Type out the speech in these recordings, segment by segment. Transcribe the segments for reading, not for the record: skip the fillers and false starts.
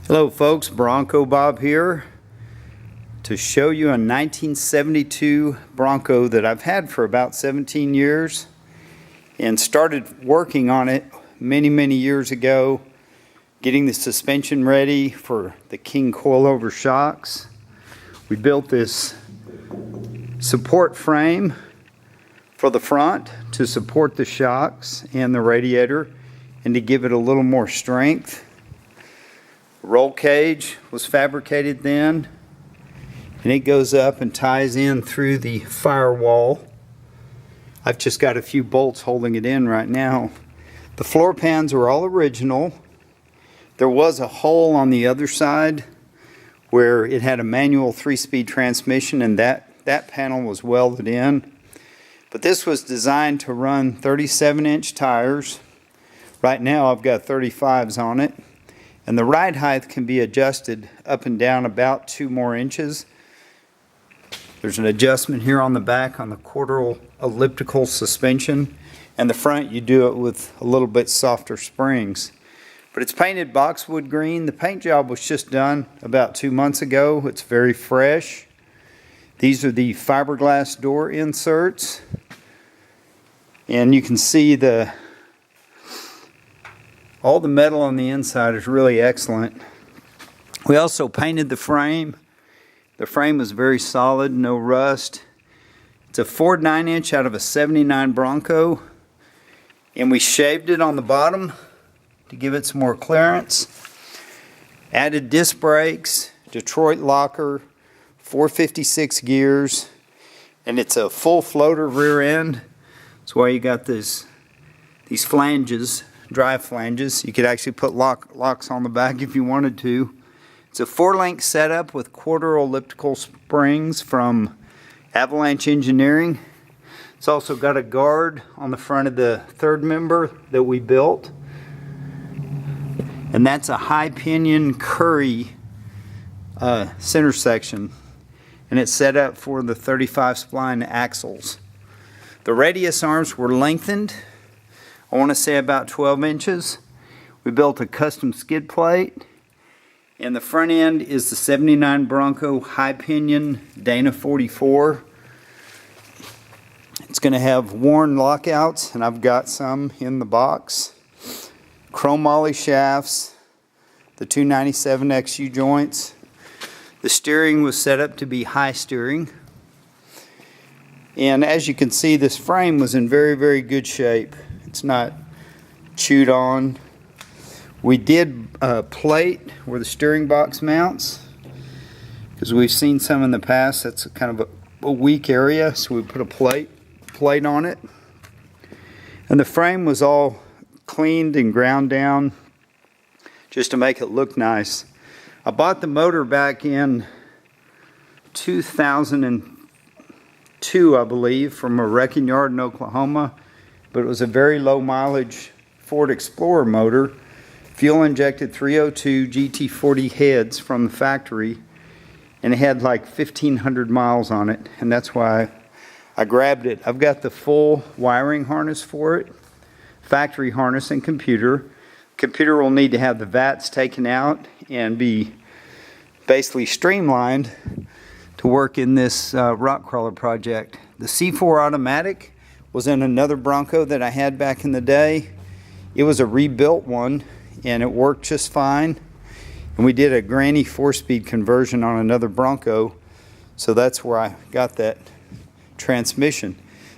Hello folks, Bronco Bob here to show you a 1972 Bronco that I've had for about 17 years and started working on it many years ago, getting the suspension ready for the King coilover shocks. We built this support frame for the front to support the shocks and the radiator and to give it a little more strength. Roll cage was fabricated then, and it goes up and ties in through the firewall. I've just got a few bolts holding it in right now. The floor pans were all original. There was a hole on the other side where it had a manual 3-speed transmission, and that panel was welded in. But this was designed to run 37-inch tires. Right now I've got 35s on it. And the ride height can be adjusted up and down about 2 more inches. There's an adjustment here on the back on the quarter elliptical suspension. And the front, you do it with a little bit softer springs. But it's painted boxwood green. The paint job was just done about 2 months ago. It's very fresh. These are the fiberglass door inserts. And you can see all the metal on the inside is really excellent. We also painted the frame. The frame was very solid, no rust. It's a 4 9-inch out of a 79 Bronco. And we shaved it on the bottom to give it some more clearance. Added disc brakes, Detroit locker, 456 gears. And it's a full floater rear end. That's why you got these flanges. Drive flanges. You could actually put locks on the back if you wanted to. It's a 4-link setup with quarter elliptical springs from Avalanche Engineering. It's also got a guard on the front of the third member that we built. And that's a high pinion Curry center section. And it's set up for the 35 spline axles. The radius arms were lengthened. I want to say about 12 inches. We built a custom skid plate, and the front end is the 79 Bronco high pinion Dana 44. It's going to have worn lockouts, and I've got some in the box. Chrome molly shafts, the 297 XU joints. The steering was set up to be high steering. And as you can see, this frame was in very good shape. It's not chewed on. We did plate where the steering box mounts, because we've seen some in the past. That's kind of a weak area, so we put a plate on it. And the frame was all cleaned and ground down just to make it look nice. I bought the motor back in 2002, I believe, from a wrecking yard in Oklahoma. But it was a very low mileage Ford Explorer motor, fuel injected 302 GT40 heads from the factory, and it had like 1,500 miles on it, and that's why I grabbed it. I've got the full wiring harness for it, factory harness and computer. Computer will need to have the VATs taken out and be basically streamlined to work in this rock crawler project. The C4 automatic was in another Bronco that I had back in the day. It was a rebuilt one, and it worked just fine. And we did a granny 4-speed conversion on another Bronco, so that's where I got that transmission.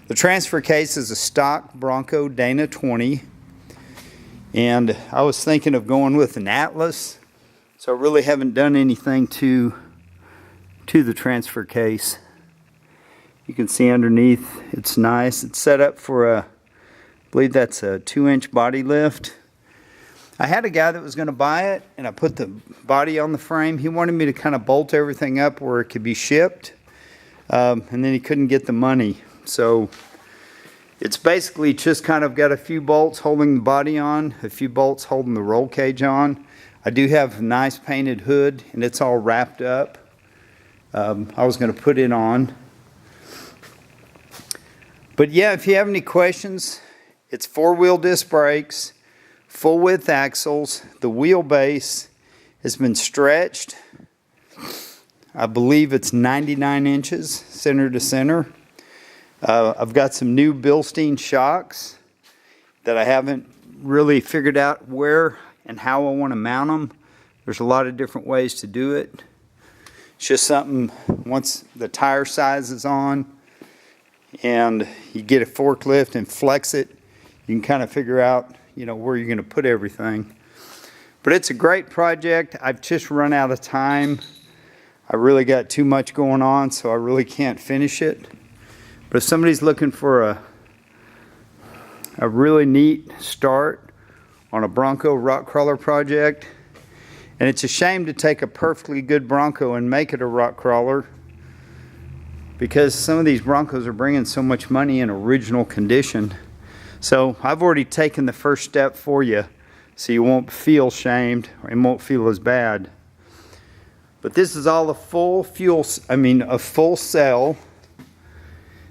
The transfer case is a stock Bronco Dana 20, and I was thinking of going with an Atlas, so I really haven't done anything to the transfer case. You can see underneath, it's nice. It's set up for I believe that's a 2-inch body lift. I had a guy that was going to buy it, and I put the body on the frame. He wanted me to kind of bolt everything up where it could be shipped, and then he couldn't get the money. So it's basically just kind of got a few bolts holding the body on, a few bolts holding the roll cage on. I do have a nice painted hood, and it's all wrapped up. I was going to put it on. But yeah, if you have any questions, it's 4-wheel disc brakes, full width axles, the wheelbase has been stretched. I believe it's 99 inches center to center. I've got some new Bilstein shocks that I haven't really figured out where and how I want to mount them. There's a lot of different ways to do it. It's just something, once the tire size is on and you get a forklift and flex it, you can kind of figure out, where you're going to put everything. But it's a great project. I've just run out of time. I really got too much going on, so I really can't finish it. But if somebody's looking for a really neat start on a Bronco rock crawler project, and it's a shame to take a perfectly good Bronco and make it a rock crawler, because some of these Broncos are bringing so much money in original condition. So I've already taken the first step for you, so you won't feel shamed and won't feel as bad. But this is all a full cell.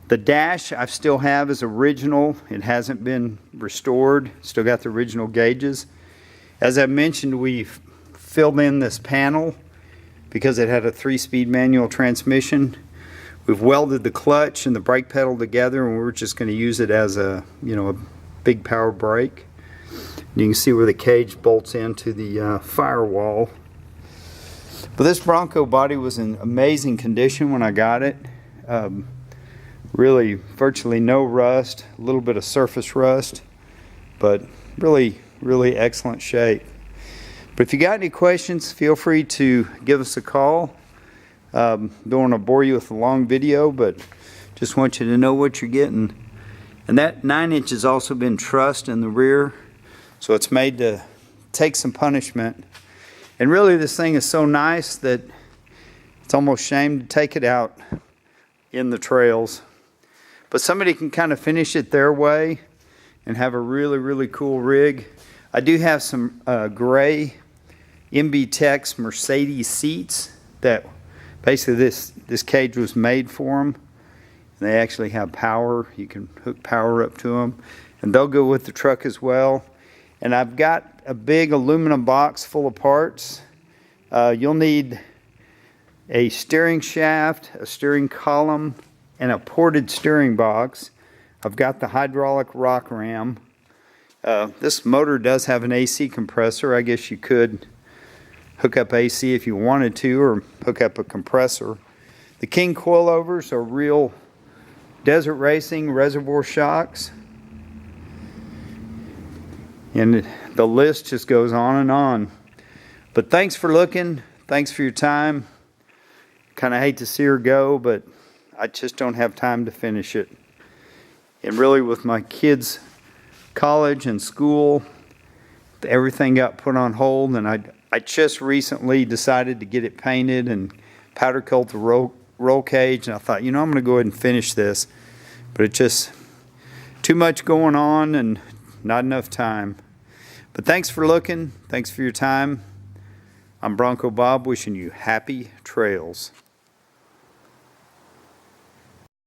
The dash I still have is original. It hasn't been restored. Still got the original gauges. As I mentioned, we filled in this panel because it had a 3-speed manual transmission. We've welded the clutch and the brake pedal together, and we're just going to use it as a big power brake. You can see where the cage bolts into the firewall. But this Bronco body was in amazing condition when I got it. Really virtually no rust, a little bit of surface rust, but really excellent shape. But if you got any questions, feel free to give us a call. Don't want to bore you with a long video, but just want you to know what you're getting. And that 9-inch has also been trussed in the rear, so it's made to take some punishment. And really this thing is so nice that it's almost shame to take it out in the trails. But somebody can kind of finish it their way and have a really cool rig. I do have some gray MB Tex Mercedes seats that basically this cage was made for them. And they actually have power. You can hook power up to them. And they'll go with the truck as well. And I've got a big aluminum box full of parts. You'll need a steering shaft, a steering column, and a ported steering box. I've got the hydraulic rock ram. This motor does have an AC compressor. I guess you could hook up AC if you wanted to, or hook up a compressor. The King coilovers are real desert racing reservoir shocks. And the list just goes on and on. But thanks for looking. Thanks for your time. Kind of hate to see her go, but I just don't have time to finish it. And really, with my kids' college and school, everything got put on hold, and I just recently decided to get it painted and powder coat the roll cage, and I thought, I'm going to go ahead and finish this. But it's just too much going on and not enough time. But thanks for looking. Thanks for your time. I'm Bronco Bob, wishing you happy trails.